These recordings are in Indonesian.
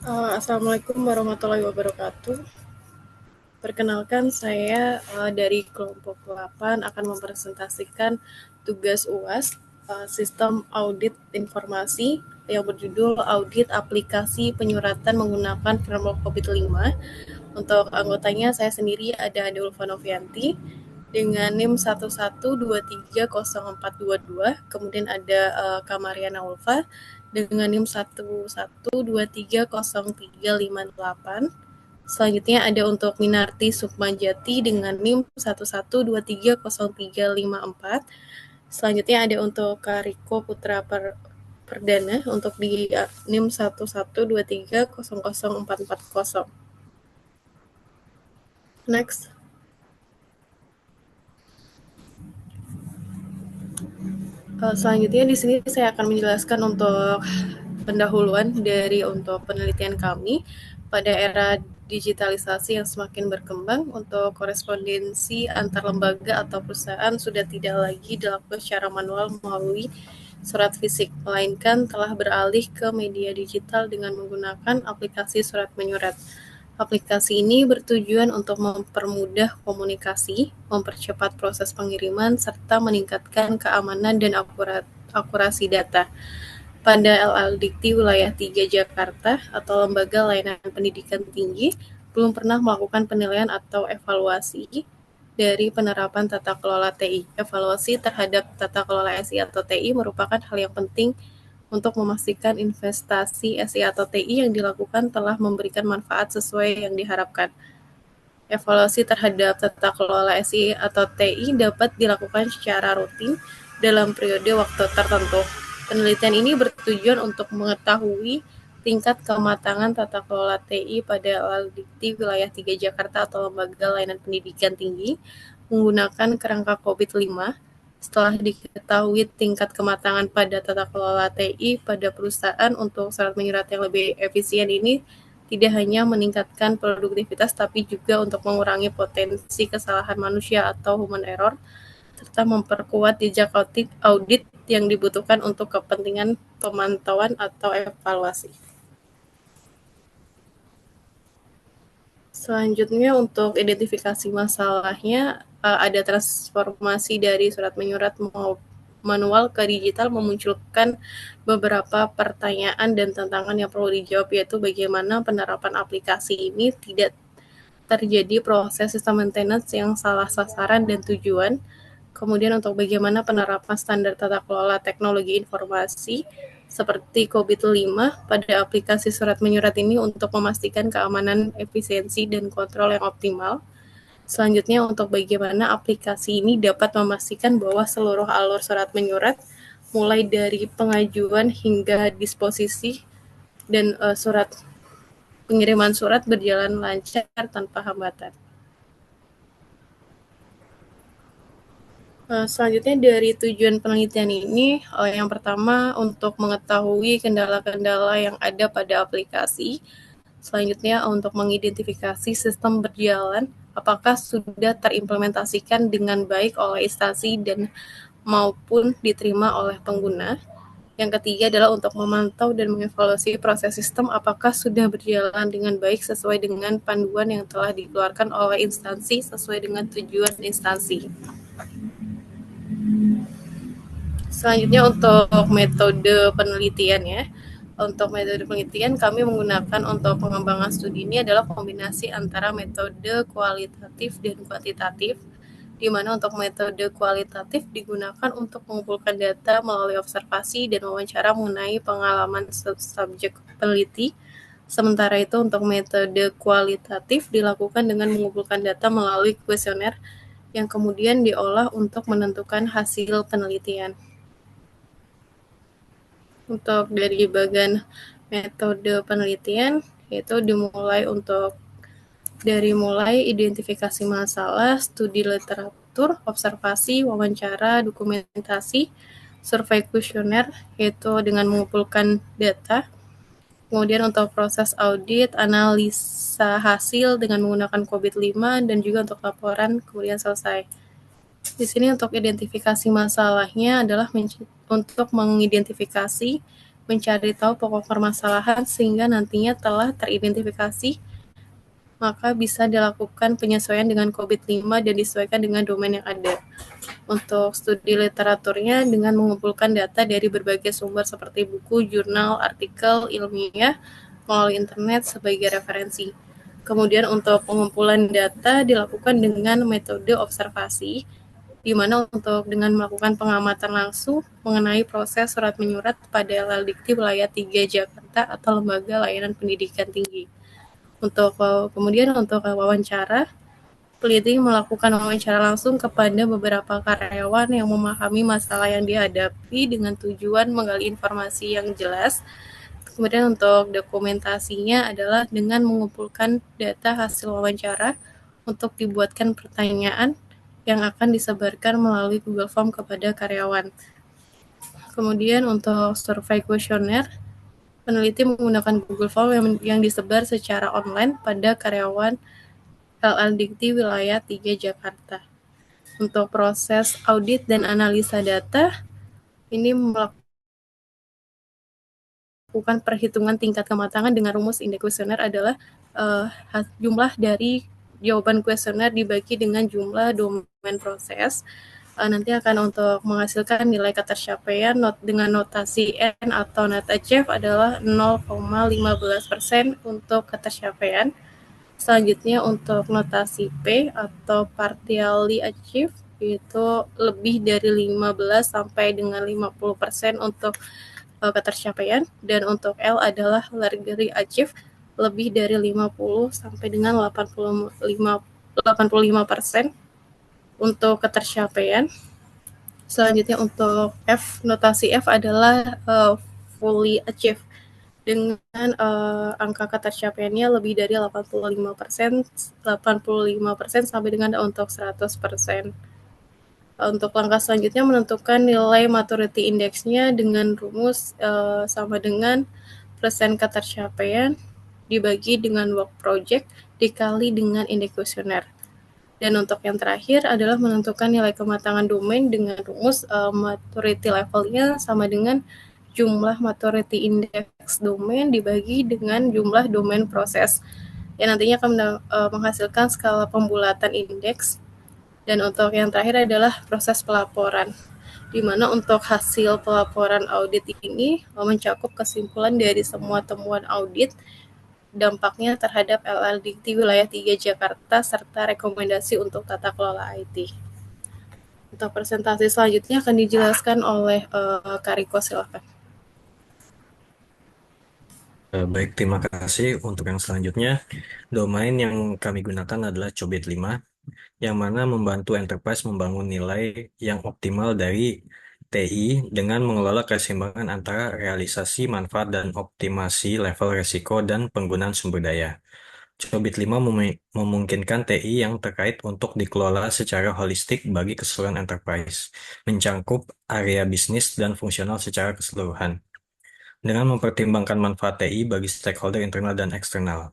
Assalamualaikum warahmatullahi wabarakatuh. Perkenalkan saya dari kelompok 8 akan mempresentasikan tugas UAS Sistem Audit Informasi yang berjudul Audit Aplikasi Penyuratan Menggunakan Framework COVID-5. Untuk anggotanya saya sendiri ada Ulfa Novianti dengan NIM 1123042, kemudian ada Kamariana Ulfa dengan NIM 1123038. Selanjutnya ada untuk Minarti Sukmanjati dengan NIM 1123034. Selanjutnya ada untuk Kariko Putra Perdana untuk di NIM 112300440. Next. Selanjutnya di sini saya akan menjelaskan untuk pendahuluan dari untuk penelitian kami pada era digitalisasi yang semakin berkembang. Untuk korespondensi antar lembaga atau perusahaan sudah tidak lagi dilakukan secara manual melalui surat fisik, melainkan telah beralih ke media digital dengan menggunakan aplikasi surat menyurat. Aplikasi ini bertujuan untuk mempermudah komunikasi, mempercepat proses pengiriman, serta meningkatkan keamanan dan akurasi data. Pada LL Dikti Wilayah 3 Jakarta atau Lembaga Layanan Pendidikan Tinggi belum pernah melakukan penilaian atau evaluasi dari penerapan tata kelola TI. Evaluasi terhadap tata kelola SI atau TI merupakan hal yang penting untuk memastikan investasi SI atau TI yang dilakukan telah memberikan manfaat sesuai yang diharapkan. Evaluasi terhadap tata kelola SI atau TI dapat dilakukan secara rutin dalam periode waktu tertentu. Penelitian ini bertujuan untuk mengetahui tingkat kematangan tata kelola TI pada LLDikti Wilayah 3 Jakarta atau Lembaga Layanan Pendidikan Tinggi menggunakan kerangka COVID-5. Setelah diketahui tingkat kematangan pada tata kelola TI pada perusahaan untuk surat menyurat yang lebih efisien ini tidak hanya meningkatkan produktivitas tapi juga untuk mengurangi potensi kesalahan manusia atau human error serta memperkuat jejak audit yang dibutuhkan untuk kepentingan pemantauan atau evaluasi. Selanjutnya untuk identifikasi masalahnya ada transformasi dari surat menyurat manual ke digital memunculkan beberapa pertanyaan dan tantangan yang perlu dijawab, yaitu bagaimana penerapan aplikasi ini tidak terjadi proses sistem maintenance yang salah sasaran dan tujuan. Kemudian untuk bagaimana penerapan standar tata kelola teknologi informasi seperti COVID-5 pada aplikasi surat menyurat ini untuk memastikan keamanan, efisiensi, dan kontrol yang optimal. Selanjutnya untuk bagaimana aplikasi ini dapat memastikan bahwa seluruh alur surat menyurat mulai dari pengajuan hingga disposisi dan pengiriman surat berjalan lancar tanpa hambatan. Selanjutnya dari tujuan penelitian ini, yang pertama untuk mengetahui kendala-kendala yang ada pada aplikasi. Selanjutnya untuk mengidentifikasi sistem berjalan, apakah sudah terimplementasikan dengan baik oleh instansi dan maupun diterima oleh pengguna. Yang ketiga adalah untuk memantau dan mengevaluasi proses sistem apakah sudah berjalan dengan baik sesuai dengan panduan yang telah dikeluarkan oleh instansi sesuai dengan tujuan instansi. Selanjutnya untuk metode penelitian ya. Untuk metode penelitian kami menggunakan untuk pengembangan studi ini adalah kombinasi antara metode kualitatif dan kuantitatif, di mana untuk metode kualitatif digunakan untuk mengumpulkan data melalui observasi dan wawancara mengenai pengalaman subjek peneliti. Sementara itu untuk metode kualitatif dilakukan dengan mengumpulkan data melalui kuesioner yang kemudian diolah untuk menentukan hasil penelitian. Untuk dari bagian metode penelitian yaitu mulai identifikasi masalah, studi literatur, observasi, wawancara, dokumentasi, survei kuesioner yaitu dengan mengumpulkan data. Kemudian untuk proses audit, analisa hasil dengan menggunakan COVID-5 dan juga untuk laporan kemudian selesai. Di sini untuk identifikasi masalahnya adalah untuk mengidentifikasi mencari tahu pokok permasalahan sehingga nantinya telah teridentifikasi, maka bisa dilakukan penyesuaian dengan COVID-5 dan disesuaikan dengan domain yang ada. Untuk studi literaturnya dengan mengumpulkan data dari berbagai sumber seperti buku, jurnal, artikel ilmiah melalui internet sebagai referensi. Kemudian untuk pengumpulan data dilakukan dengan metode observasi, di mana untuk dengan melakukan pengamatan langsung mengenai proses surat menyurat pada LLDikti Wilayah 3 Jakarta atau Lembaga Layanan Pendidikan Tinggi. Kemudian untuk wawancara, peneliti melakukan wawancara langsung kepada beberapa karyawan yang memahami masalah yang dihadapi dengan tujuan menggali informasi yang jelas. Kemudian untuk dokumentasinya adalah dengan mengumpulkan data hasil wawancara untuk dibuatkan pertanyaan yang akan disebarkan melalui Google Form kepada karyawan. Kemudian untuk survei kuesioner, peneliti menggunakan Google Form yang disebar secara online pada karyawan LLDikti Wilayah 3 Jakarta. Untuk proses audit dan analisa data, ini melakukan perhitungan tingkat kematangan dengan rumus indeks kuesioner adalah jumlah dari jawaban kuesioner dibagi dengan jumlah domain proses. Nanti akan untuk menghasilkan nilai ketercapaian dengan notasi N atau net achieve adalah 0,15% untuk ketercapaian. Selanjutnya untuk notasi P atau partially achieve itu lebih dari 15 sampai dengan 50% untuk ketercapaian, dan untuk L adalah largely achieve lebih dari 50 sampai dengan 85% untuk ketercapaian. Selanjutnya untuk F, notasi F adalah fully achieve dengan angka ketercapaiannya lebih dari 85% sampai dengan untuk 100%. Untuk langkah selanjutnya menentukan nilai maturity index-nya dengan rumus sama dengan persen ketercapaian dibagi dengan work project dikali dengan indeks kuesioner. Dan untuk yang terakhir adalah menentukan nilai kematangan domain dengan rumus maturity levelnya sama dengan jumlah maturity index domain dibagi dengan jumlah domain proses, yang nantinya akan menghasilkan skala pembulatan indeks. Dan untuk yang terakhir adalah proses pelaporan, di mana untuk hasil pelaporan audit ini mencakup kesimpulan dari semua temuan audit, dampaknya terhadap LLDikti Wilayah 3 Jakarta, serta rekomendasi untuk tata kelola IT. Untuk presentasi selanjutnya akan dijelaskan oleh Kariko, silakan. Baik, terima kasih. Untuk yang selanjutnya, domain yang kami gunakan adalah Cobit 5, yang mana membantu enterprise membangun nilai yang optimal dari TI dengan mengelola keseimbangan antara realisasi manfaat dan optimasi level risiko dan penggunaan sumber daya. Cobit 5 memungkinkan TI yang terkait untuk dikelola secara holistik bagi keseluruhan enterprise, mencangkup area bisnis dan fungsional secara keseluruhan dengan mempertimbangkan manfaat TI bagi stakeholder internal dan eksternal.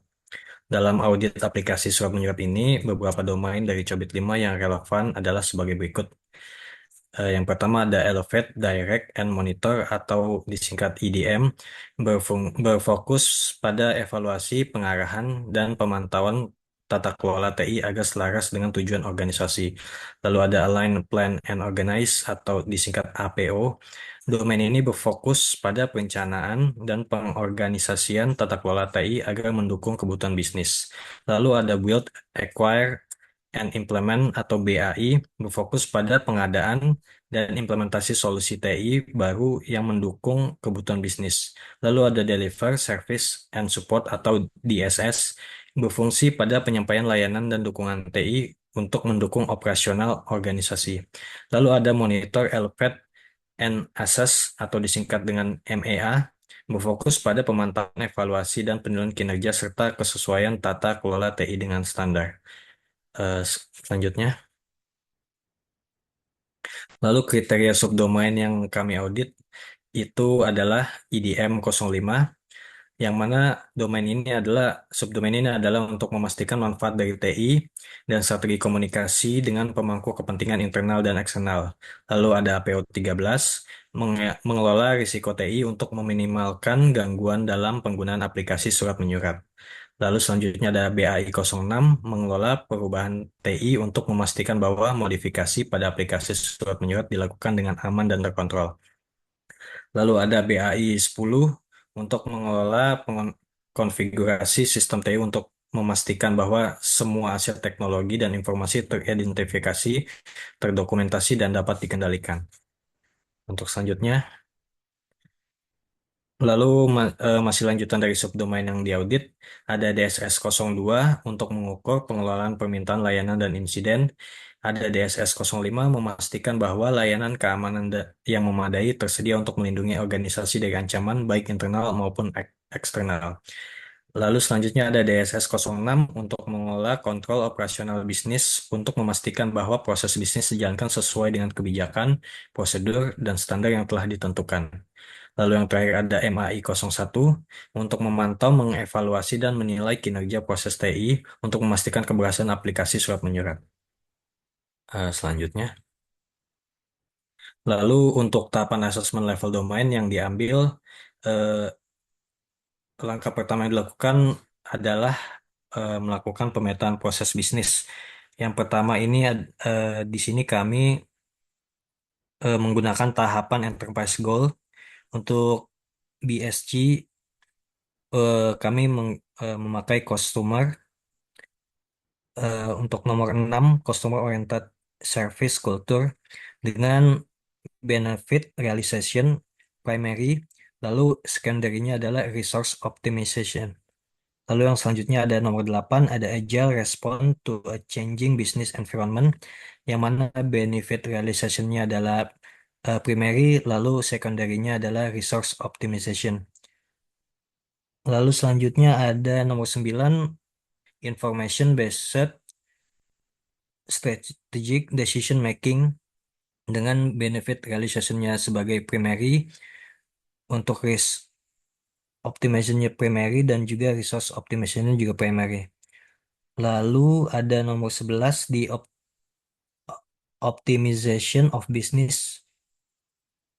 Dalam audit aplikasi surat menyurat ini, beberapa domain dari Cobit 5 yang relevan adalah sebagai berikut. Yang pertama ada Elevate, Direct, and Monitor atau disingkat EDM, berfokus pada evaluasi, pengarahan, dan pemantauan tata kelola TI agar selaras dengan tujuan organisasi. Lalu ada Align, Plan, and Organize atau disingkat APO. Domain ini berfokus pada perencanaan dan pengorganisasian tata kelola TI agar mendukung kebutuhan bisnis. Lalu ada Build, Acquire, and Implement atau BAI, berfokus pada pengadaan dan implementasi solusi TI baru yang mendukung kebutuhan bisnis. Lalu ada Deliver, Service, and Support atau DSS, berfungsi pada penyampaian layanan dan dukungan TI untuk mendukung operasional organisasi. Lalu ada Monitor, Elevate, and Assess atau disingkat dengan MEA, berfokus pada pemantauan evaluasi dan penilaian kinerja serta kesesuaian tata kelola TI dengan standar. Selanjutnya, lalu kriteria subdomain yang kami audit itu adalah IDM 05, yang mana domain ini adalah subdomain ini adalah untuk memastikan manfaat dari TI dan strategi komunikasi dengan pemangku kepentingan internal dan eksternal. Lalu ada APO 13 mengelola risiko TI untuk meminimalkan gangguan dalam penggunaan aplikasi surat menyurat. Lalu selanjutnya ada BAI 06 mengelola perubahan TI untuk memastikan bahwa modifikasi pada aplikasi surat menyurat dilakukan dengan aman dan terkontrol. Lalu ada BAI 10 untuk mengelola konfigurasi sistem TI untuk memastikan bahwa semua aset teknologi dan informasi teridentifikasi, terdokumentasi, dan dapat dikendalikan. Untuk selanjutnya, lalu masih lanjutan dari subdomain yang diaudit, ada DSS 02 untuk mengukur pengelolaan permintaan layanan dan insiden. Ada DSS 05 memastikan bahwa layanan keamanan yang memadai tersedia untuk melindungi organisasi dari ancaman baik internal maupun eksternal. Lalu selanjutnya ada DSS 06 untuk mengelola kontrol operasional bisnis untuk memastikan bahwa proses bisnis dijalankan sesuai dengan kebijakan, prosedur, dan standar yang telah ditentukan. Lalu yang terakhir ada MAI 01 untuk memantau, mengevaluasi, dan menilai kinerja proses TI untuk memastikan keberhasilan aplikasi surat menyurat. Selanjutnya, lalu untuk tahapan asesmen level domain yang diambil, eh, langkah pertama yang dilakukan adalah melakukan pemetaan proses bisnis. Yang pertama ini di sini kami menggunakan tahapan enterprise goal untuk BSG. Kami memakai customer. Untuk nomor 6, Customer Oriented Service Culture dengan Benefit Realization Primary, lalu secondary-nya adalah Resource Optimization. Lalu yang selanjutnya ada nomor 8, ada Agile Response to a Changing Business Environment, yang mana Benefit Realization-nya adalah primary, lalu secondary-nya adalah Resource Optimization. Lalu selanjutnya ada nomor 9, Information Based Strategic Decision Making dengan benefit realization-nya sebagai primary, untuk risk optimization-nya primary, dan juga resource optimization-nya juga primary. Lalu ada nomor 11 di optimization of business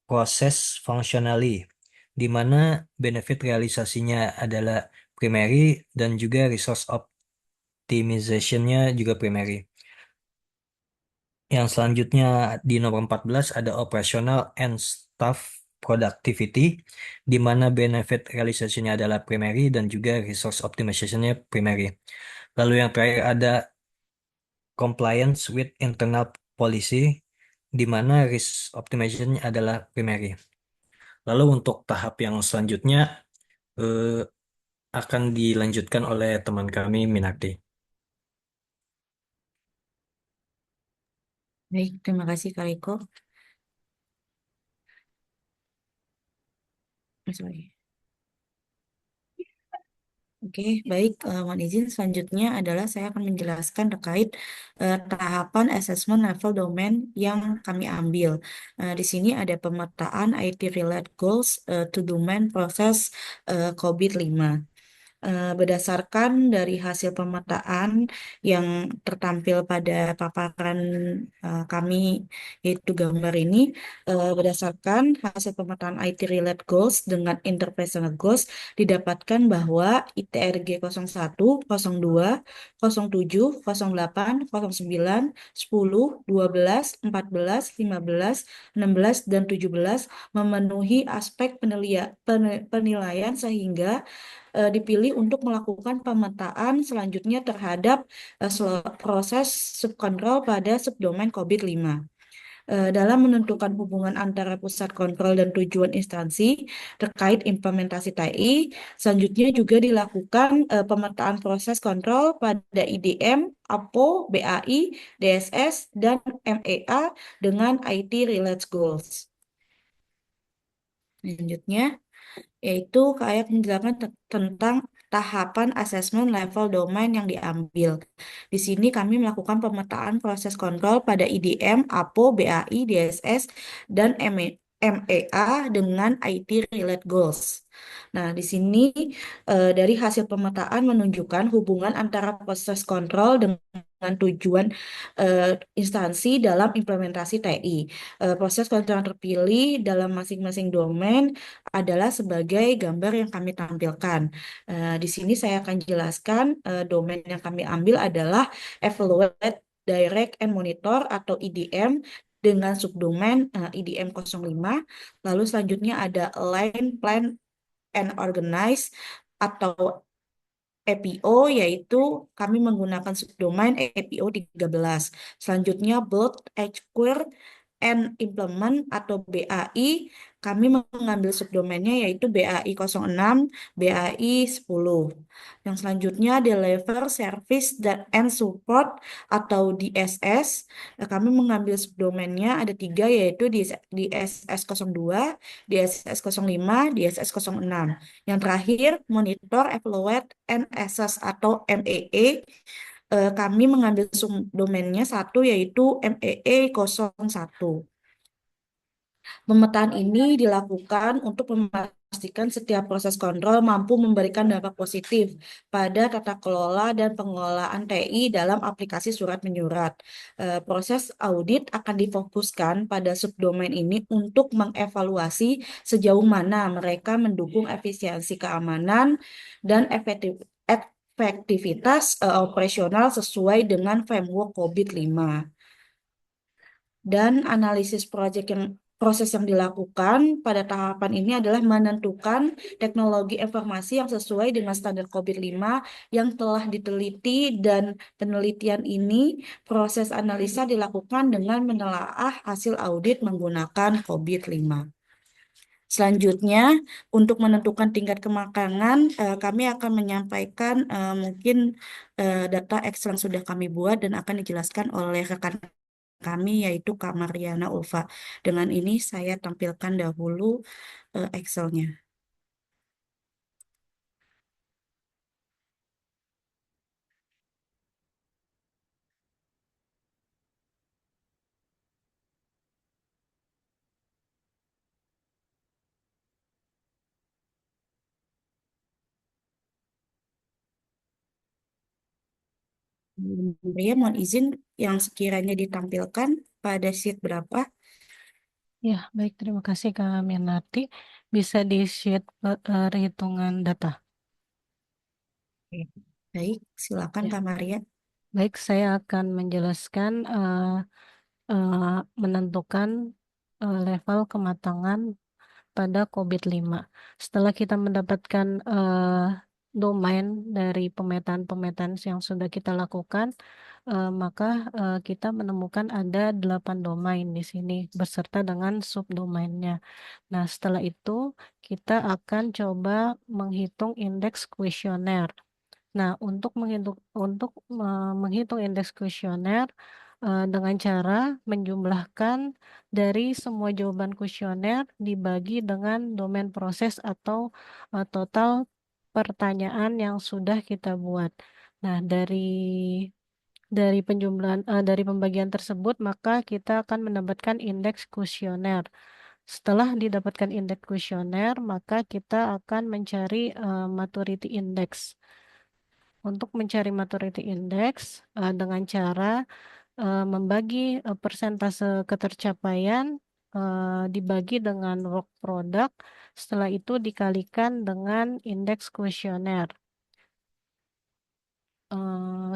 process functionally, di mana benefit realisasinya adalah primary dan juga resource optimization-nya juga primary. Yang selanjutnya di nomor 14 ada operational and staff productivity, di mana benefit realization-nya adalah primary dan juga resource optimization-nya primary. Lalu yang terakhir ada compliance with internal policy, di mana risk optimization adalah primary. Lalu untuk tahap yang selanjutnya eh, akan dilanjutkan oleh teman kami Minakti. Baik, terima kasih Kak Riko. Sorry. Oke, baik. Mohon izin selanjutnya adalah saya akan menjelaskan terkait tahapan assessment level domain yang kami ambil. Di sini ada pemetaan IT related goals to domain proses COVID-5. Berdasarkan dari hasil pemetaan yang tertampil pada paparan kami, yaitu gambar ini, berdasarkan hasil pemetaan IT Relate Goals dengan Interpersonal Goals, didapatkan bahwa ITRG 01, 02, 07, 08, 09, 10, 12, 14, 15, 16, dan 17 memenuhi aspek penilaian sehingga dipilih untuk melakukan pemetaan selanjutnya terhadap proses subkontrol pada subdomain COVID-5. Dalam menentukan hubungan antara pusat kontrol dan tujuan instansi terkait implementasi TI, selanjutnya juga dilakukan pemetaan proses kontrol pada IDM, APO, BAI, DSS, dan MEA dengan IT Related Goals. Selanjutnya, yaitu kayak menjelaskan tentang tahapan asesmen level domain yang diambil. Di sini kami melakukan pemetaan proses kontrol pada IDM, APO, BAI, DSS, dan MEA dengan IT Relate Goals. Nah, di sini dari hasil pemetaan menunjukkan hubungan antara proses kontrol dengan tujuan instansi dalam implementasi TI. Proses kontrol yang terpilih dalam masing-masing domain adalah sebagai gambar yang kami tampilkan. Di sini saya akan jelaskan domain yang kami ambil adalah Evaluate, Direct and Monitor atau EDM dengan subdomain IDM 05. Lalu selanjutnya ada Align, Plan, and Organize atau EPO, yaitu kami menggunakan subdomain EPO 13. Selanjutnya Build, Acquire, and Implement atau BAI, kami mengambil subdomainnya yaitu BAI 06, BAI 10. Yang selanjutnya Deliver, Service, and Support atau DSS, kami mengambil subdomainnya ada tiga yaitu DSS 02, DSS 05, DSS 06. Yang terakhir, Monitor, Evaluate, and Assess atau MEE. Kami mengambil subdomainnya satu yaitu MEE 01. Pemetaan ini dilakukan untuk memastikan setiap proses kontrol mampu memberikan dampak positif pada tata kelola dan pengelolaan TI dalam aplikasi surat menyurat. Proses audit akan difokuskan pada subdomain ini untuk mengevaluasi sejauh mana mereka mendukung efisiensi keamanan dan efektivitas operasional sesuai dengan framework COVID-5. Dan analisis proses yang dilakukan pada tahapan ini adalah menentukan teknologi informasi yang sesuai dengan standar COVID-5 yang telah diteliti, dan penelitian ini proses analisa dilakukan dengan menelaah hasil audit menggunakan COVID-5. Selanjutnya, untuk menentukan tingkat kemakangan, kami akan menyampaikan mungkin data Excel yang sudah kami buat dan akan dijelaskan oleh rekan kami yaitu Kak Mariana Ulfa. Dengan ini saya tampilkan dahulu Excelnya. Maria, mohon izin yang sekiranya ditampilkan pada sheet berapa? Ya, baik. Terima kasih Kak Minarti. Bisa di sheet perhitungan data. Oke. Baik, silakan Ya. Kak Maria. Baik, saya akan menjelaskan menentukan level kematangan pada COVID-5. Setelah kita mendapatkan domain dari pemetaan-pemetaan yang sudah kita lakukan, maka kita menemukan ada 8 domain di sini beserta dengan subdomainnya. Nah, setelah itu kita akan coba menghitung indeks kuesioner. Nah, menghitung indeks kuesioner dengan cara menjumlahkan dari semua jawaban kuesioner dibagi dengan domain proses atau total pertanyaan yang sudah kita buat. Nah, dari penjumlahan dari pembagian tersebut maka kita akan mendapatkan indeks kuesioner. Setelah didapatkan indeks kuesioner, maka kita akan mencari maturity index. Untuk mencari maturity index dengan cara membagi persentase ketercapaian dibagi dengan work product, setelah itu dikalikan dengan indeks kuesioner.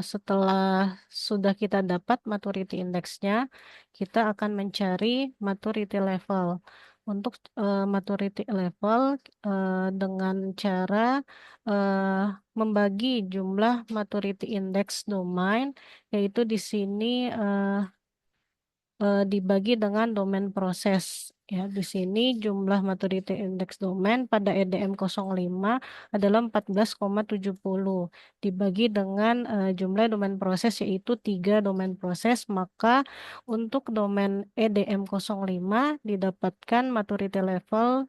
Setelah sudah kita dapat maturity index-nya, kita akan mencari maturity level. Untuk maturity level dengan cara membagi jumlah maturity index domain, yaitu di sini dibagi dengan domain proses. Ya, di sini jumlah maturity index domain pada EDM 05 adalah 14,70 dibagi dengan jumlah domain proses yaitu 3 domain proses, maka untuk domain EDM 05 didapatkan maturity level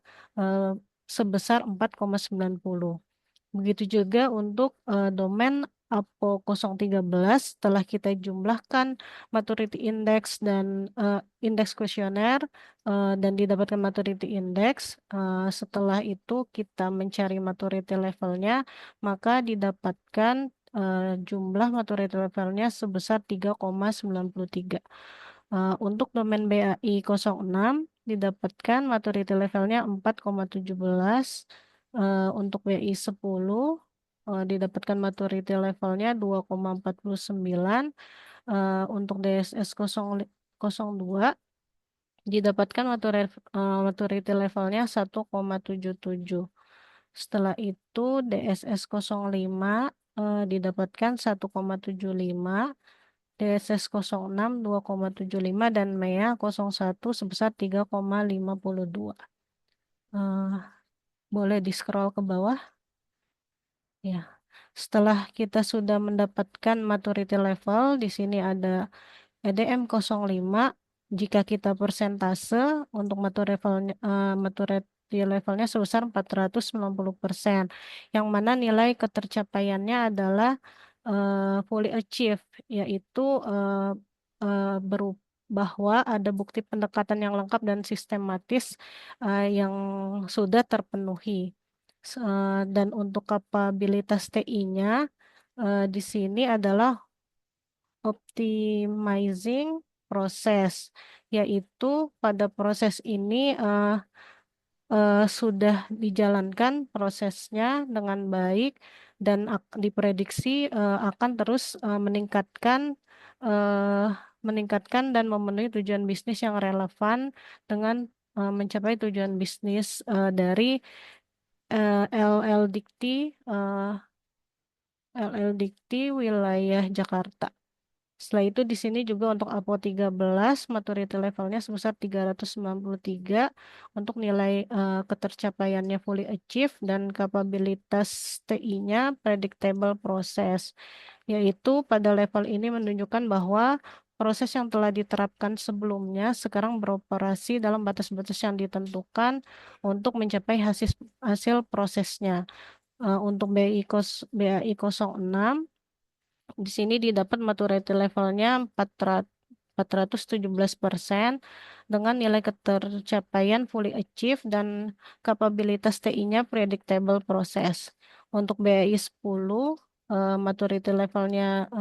sebesar 4,90. Begitu juga untuk domain APO 013 setelah kita jumlahkan maturity index dan indeks kuesioner dan didapatkan maturity index. Setelah itu kita mencari maturity levelnya, maka didapatkan jumlah maturity levelnya sebesar 3,93. Untuk domain BAI 06 didapatkan maturity levelnya 4,17. Untuk BI 10 didapatkan maturity levelnya 2,49. Untuk DSS 002 didapatkan maturity levelnya 1,77. Setelah itu DSS 05 didapatkan 1,75, DSS 06 2,75 dan MEA 01 sebesar 3,52. Boleh di-scroll ke bawah. Ya. Setelah kita sudah mendapatkan maturity level, di sini ada EDM 05. Jika kita persentase untuk maturity levelnya sebesar 490%, yang mana nilai ketercapaiannya adalah fully achieve, yaitu bahwa ada bukti pendekatan yang lengkap dan sistematis yang sudah terpenuhi. Dan untuk kapabilitas TI-nya di sini adalah optimizing proses, yaitu pada proses ini sudah dijalankan prosesnya dengan baik dan diprediksi akan terus meningkatkan dan memenuhi tujuan bisnis yang relevan dengan mencapai tujuan bisnis dari LL Dikti wilayah Jakarta. Setelah itu di sini juga untuk APO 13 maturity levelnya sebesar 393 untuk nilai ketercapaiannya fully achieve dan kapabilitas TI-nya predictable process, yaitu pada level ini menunjukkan bahwa proses yang telah diterapkan sebelumnya sekarang beroperasi dalam batas-batas yang ditentukan untuk mencapai hasil prosesnya. Untuk BAI 06 di sini didapat maturity levelnya 417% dengan nilai ketercapaian fully achieve dan kapabilitas TI-nya predictable process. Untuk BAI 10 maturity levelnya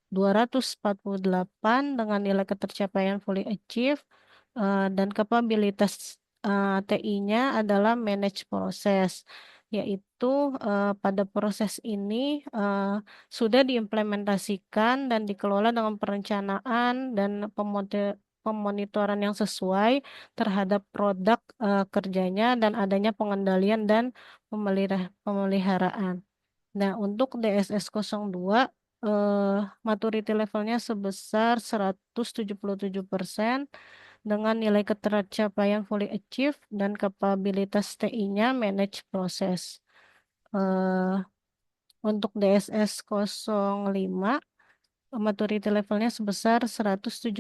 248 dengan nilai ketercapaian fully achieve dan kapabilitas TI-nya adalah manage process, yaitu pada proses ini sudah diimplementasikan dan dikelola dengan perencanaan dan pemonitoran yang sesuai terhadap produk kerjanya dan adanya pengendalian dan pemeliharaan. Nah, untuk DSS 02 maturity levelnya sebesar 177% dengan nilai ketercapaian fully achieve dan kapabilitas TI-nya manage proses. Untuk DSS 05 maturity levelnya sebesar 175%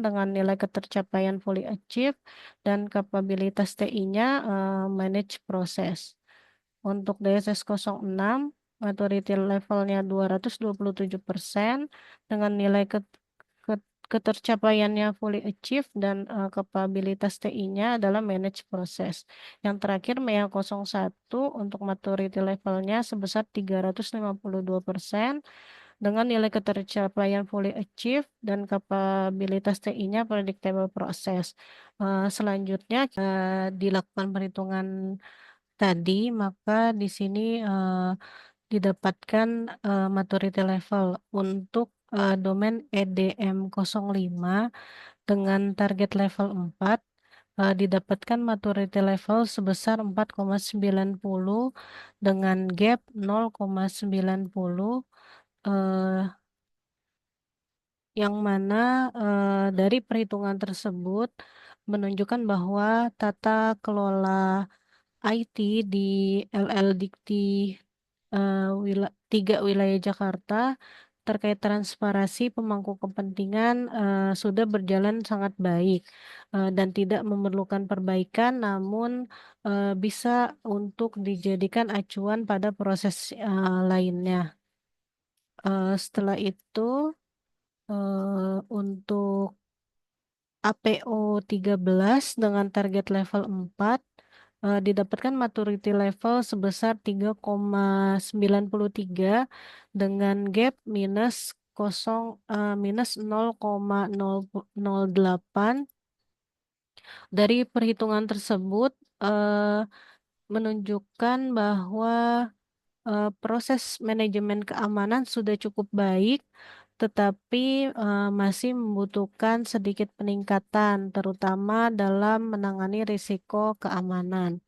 dengan nilai ketercapaian fully achieve dan kapabilitas TI-nya manage proses. Untuk DSS 06 maturity levelnya 227% dengan nilai ketercapaiannya fully achieve dan kapabilitas TI-nya adalah manage proses. Yang terakhir MEA 01 untuk maturity levelnya sebesar 352% dengan nilai ketercapaian fully achieve dan kapabilitas TI-nya predictable process. Selanjutnya dilakukan perhitungan tadi, maka di sini didapatkan maturity level untuk domain EDM 05 dengan target level 4 didapatkan maturity level sebesar 4,90 dengan gap 0,90 yang mana dari perhitungan tersebut menunjukkan bahwa tata kelola IT di LL Dikti 3 wilayah Jakarta terkait transparansi pemangku kepentingan sudah berjalan sangat baik dan tidak memerlukan perbaikan, namun bisa untuk dijadikan acuan pada proses lainnya. Setelah itu untuk APO 13 dengan target level 4 didapatkan maturity level sebesar 3,93 dengan gap minus 0,008. Dari perhitungan tersebut menunjukkan bahwa proses manajemen keamanan sudah cukup baik, tetapi masih membutuhkan sedikit peningkatan, terutama dalam menangani risiko keamanan.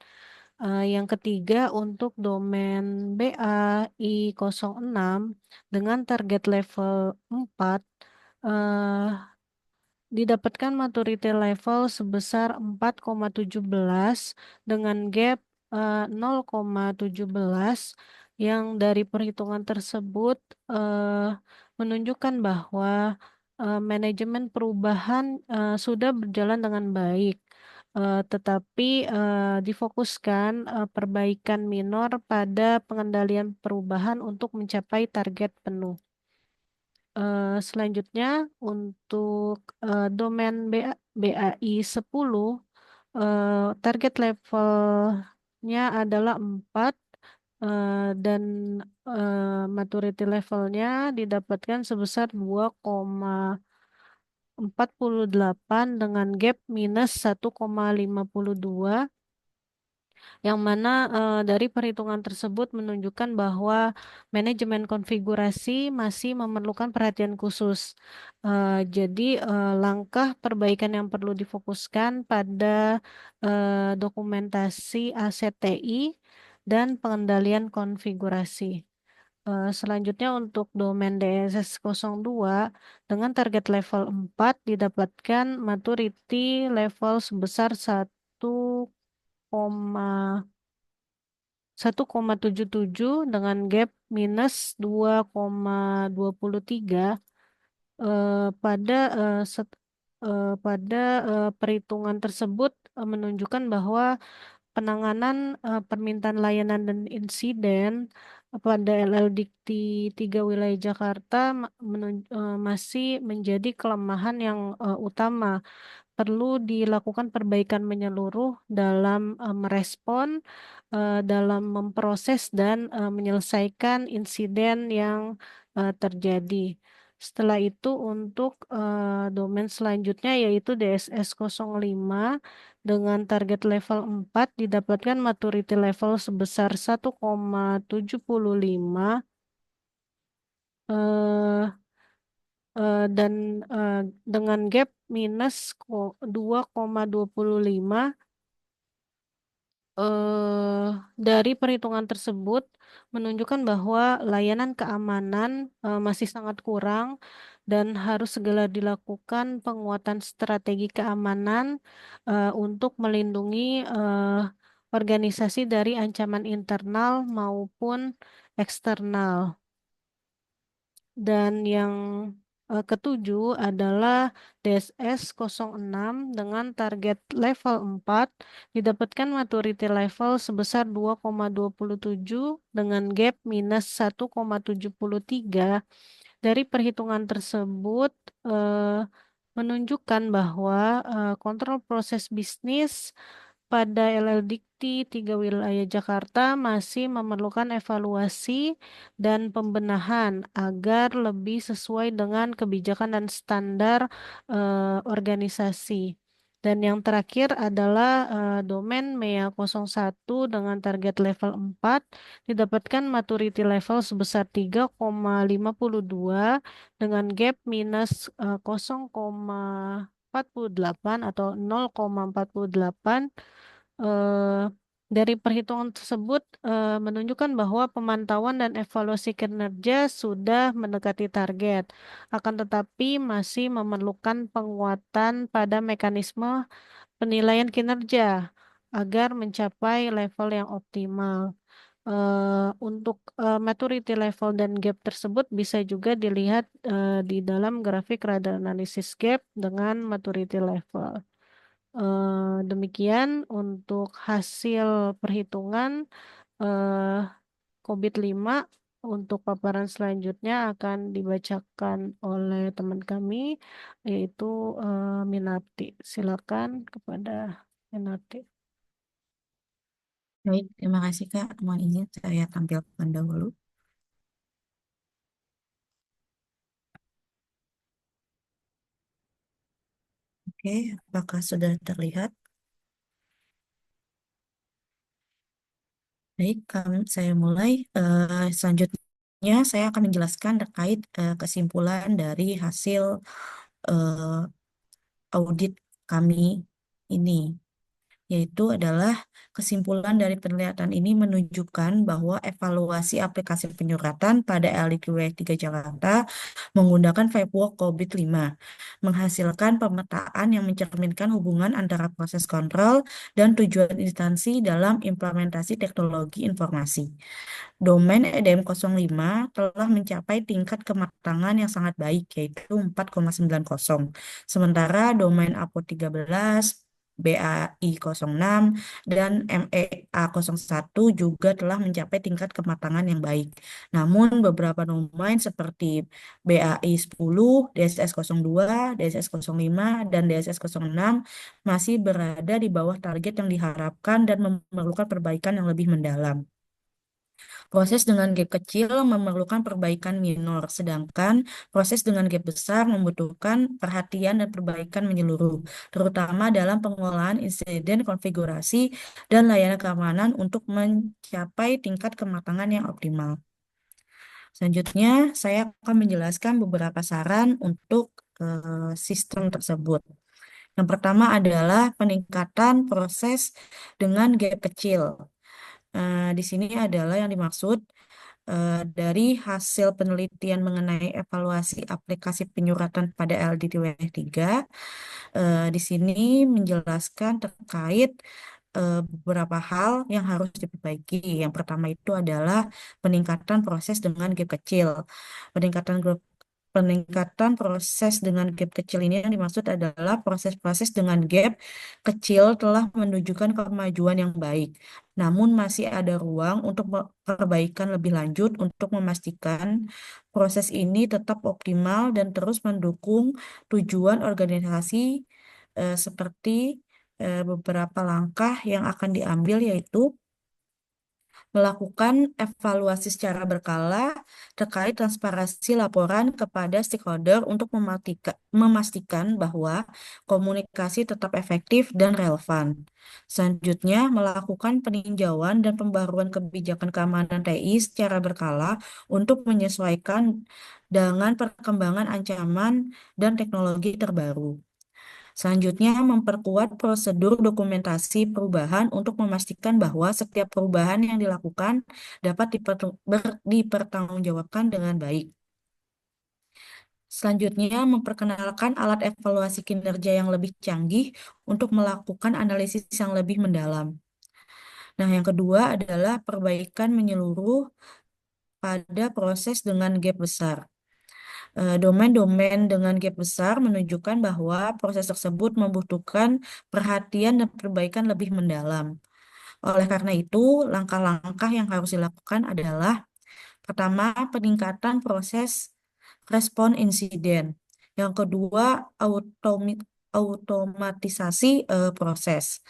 Yang ketiga, untuk domain BAI06 dengan target level 4, eh, didapatkan maturity level sebesar 4,17 dengan gap 0,17 yang dari perhitungan tersebut eh, menunjukkan bahwa manajemen perubahan sudah berjalan dengan baik. Tetapi difokuskan perbaikan minor pada pengendalian perubahan untuk mencapai target penuh. Selanjutnya untuk domain BAI 10, target levelnya adalah 4 dan maturity levelnya didapatkan sebesar 2,48 dengan gap minus 1,52, yang mana dari perhitungan tersebut menunjukkan bahwa manajemen konfigurasi masih memerlukan perhatian khusus. Jadi langkah perbaikan yang perlu difokuskan pada dokumentasi ACTI dan pengendalian konfigurasi. Selanjutnya untuk domain DSS02 dengan target level 4 didapatkan maturity level sebesar 1,77 dengan gap minus 2,23. Pada perhitungan tersebut menunjukkan bahwa penanganan permintaan layanan dan insiden pada LLDikti 3 wilayah Jakarta masih menjadi kelemahan yang utama. Perlu dilakukan perbaikan menyeluruh dalam merespon, dalam memproses dan menyelesaikan insiden yang terjadi. Setelah itu untuk domain selanjutnya yaitu DSS05 dengan target level 4 didapatkan maturity level sebesar 1,75 dan dengan gap minus 2,25. Dari perhitungan tersebut menunjukkan bahwa layanan keamanan masih sangat kurang dan harus segera dilakukan penguatan strategi keamanan untuk melindungi organisasi dari ancaman internal maupun eksternal. Dan yang ketujuh adalah DSS06 dengan target level 4 didapatkan maturity level sebesar 2,27 dengan gap minus 1,73. Dari perhitungan tersebut menunjukkan bahwa kontrol proses bisnis pada LLDikti 3 wilayah Jakarta masih memerlukan evaluasi dan pembenahan agar lebih sesuai dengan kebijakan dan standar organisasi. Dan yang terakhir adalah domain MEA01 dengan target level 4 didapatkan maturity level sebesar 3,52 dengan gap minus 0,48 atau 0,48. Dari perhitungan tersebut menunjukkan bahwa pemantauan dan evaluasi kinerja sudah mendekati target, akan tetapi masih memerlukan penguatan pada mekanisme penilaian kinerja agar mencapai level yang optimal. Untuk maturity level dan gap tersebut bisa juga dilihat di dalam grafik radar analisis gap dengan maturity level. Demikian untuk hasil perhitungan COVID-5 untuk paparan selanjutnya akan dibacakan oleh teman kami, yaitu Minarti. Silakan kepada Minarti. Baik, terima kasih Kak. Mohon izin saya tampilkan dahulu. Oke, apakah sudah terlihat? Baik, saya mulai. Selanjutnya, saya akan menjelaskan terkait kesimpulan dari hasil eh, audit kami ini, yaitu adalah kesimpulan dari penelitian ini menunjukkan bahwa evaluasi aplikasi penyuratan pada LDQW 3 Jakarta menggunakan framework COVID-5 menghasilkan pemetaan yang mencerminkan hubungan antara proses kontrol dan tujuan instansi dalam implementasi teknologi informasi. Domain EDM05 telah mencapai tingkat kematangan yang sangat baik, yaitu 4,90. Sementara domain APO13, BAI06, dan MEA01 juga telah mencapai tingkat kematangan yang baik. Namun beberapa domain seperti BAI10, DSS02, DSS05, dan DSS06 masih berada di bawah target yang diharapkan dan memerlukan perbaikan yang lebih mendalam. Proses dengan gap kecil memerlukan perbaikan minor, sedangkan proses dengan gap besar membutuhkan perhatian dan perbaikan menyeluruh, terutama dalam pengolahan insiden konfigurasi dan layanan keamanan untuk mencapai tingkat kematangan yang optimal. Selanjutnya, saya akan menjelaskan beberapa saran untuk sistem tersebut. Yang pertama adalah peningkatan proses dengan gap kecil. Di sini adalah yang dimaksud dari hasil penelitian mengenai evaluasi aplikasi penyuratan pada LDTW3, di sini menjelaskan terkait beberapa hal yang harus diperbaiki. Yang pertama itu adalah peningkatan proses dengan gap kecil. Peningkatan proses dengan gap kecil ini yang dimaksud adalah proses-proses dengan gap kecil telah menunjukkan kemajuan yang baik. Namun masih ada ruang untuk perbaikan lebih lanjut untuk memastikan proses ini tetap optimal dan terus mendukung tujuan organisasi seperti beberapa langkah yang akan diambil, yaitu melakukan evaluasi secara berkala terkait transparansi laporan kepada stakeholder untuk memastikan bahwa komunikasi tetap efektif dan relevan. Selanjutnya, melakukan peninjauan dan pembaruan kebijakan keamanan TI secara berkala untuk menyesuaikan dengan perkembangan ancaman dan teknologi terbaru. Selanjutnya, memperkuat prosedur dokumentasi perubahan untuk memastikan bahwa setiap perubahan yang dilakukan dapat dipertanggungjawabkan dengan baik. Selanjutnya, memperkenalkan alat evaluasi kinerja yang lebih canggih untuk melakukan analisis yang lebih mendalam. Nah, yang kedua adalah perbaikan menyeluruh pada proses dengan gap besar. Domain-domain dengan gap besar menunjukkan bahwa proses tersebut membutuhkan perhatian dan perbaikan lebih mendalam. Oleh karena itu, langkah-langkah yang harus dilakukan adalah: pertama, peningkatan proses respon insiden. Yang kedua, automatisasi proses.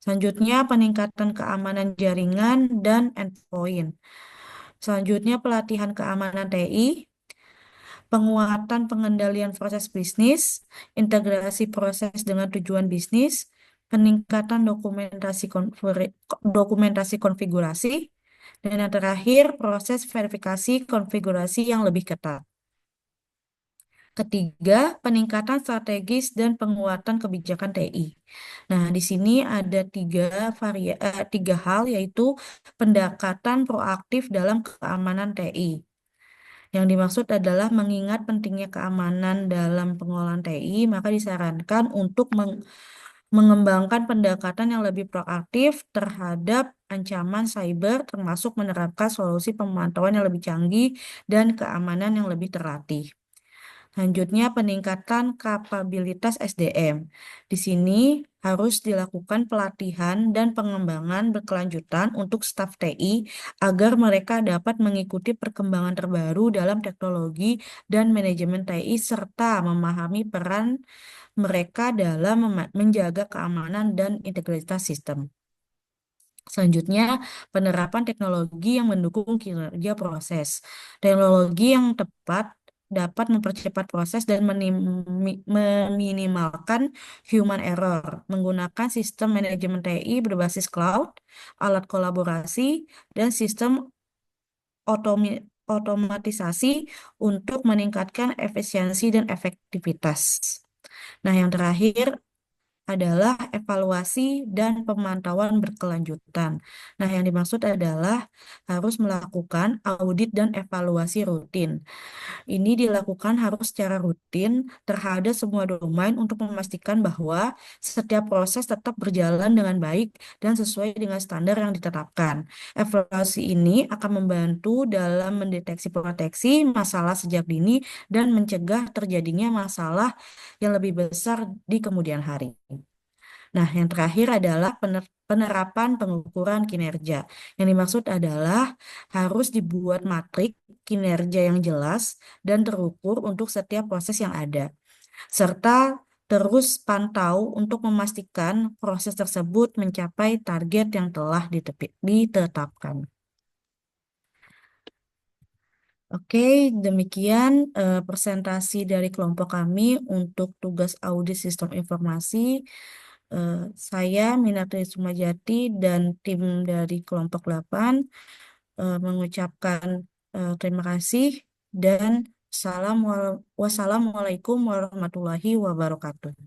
Selanjutnya, peningkatan keamanan jaringan dan endpoint. Selanjutnya, pelatihan keamanan TI, penguatan pengendalian proses bisnis, integrasi proses dengan tujuan bisnis, peningkatan dokumentasi konfigurasi, dan yang terakhir proses verifikasi konfigurasi yang lebih ketat. Ketiga, peningkatan strategis dan penguatan kebijakan TI. Nah, di sini ada tiga hal, yaitu pendekatan proaktif dalam keamanan TI. Yang dimaksud adalah mengingat pentingnya keamanan dalam pengolahan TI, maka disarankan untuk mengembangkan pendekatan yang lebih proaktif terhadap ancaman cyber, termasuk menerapkan solusi pemantauan yang lebih canggih dan keamanan yang lebih terlatih. Selanjutnya, peningkatan kapabilitas SDM. Di sini harus dilakukan pelatihan dan pengembangan berkelanjutan untuk staf TI agar mereka dapat mengikuti perkembangan terbaru dalam teknologi dan manajemen TI serta memahami peran mereka dalam menjaga keamanan dan integritas sistem. Selanjutnya, penerapan teknologi yang mendukung kinerja proses. Teknologi yang tepat dapat mempercepat proses dan meminimalkan human error. Menggunakan sistem manajemen TI berbasis cloud, alat kolaborasi, dan sistem otomatisasi untuk meningkatkan efisiensi dan efektivitas. Nah, yang terakhir adalah evaluasi dan pemantauan berkelanjutan. Nah, yang dimaksud adalah harus melakukan audit dan evaluasi rutin. Ini dilakukan harus secara rutin terhadap semua domain untuk memastikan bahwa setiap proses tetap berjalan dengan baik dan sesuai dengan standar yang ditetapkan. Evaluasi ini akan membantu dalam mendeteksi proteksi masalah sejak dini dan mencegah terjadinya masalah yang lebih besar di kemudian hari. Nah, yang terakhir adalah penerapan pengukuran kinerja. Yang dimaksud adalah harus dibuat matrik kinerja yang jelas dan terukur untuk setiap proses yang ada, serta terus pantau untuk memastikan proses tersebut mencapai target yang telah ditetapkan. Oke, demikian presentasi dari kelompok kami untuk tugas audit sistem informasi. Saya Minatri Sumajati dan tim dari kelompok 8 mengucapkan terima kasih dan wassalamualaikum warahmatullahi wabarakatuh.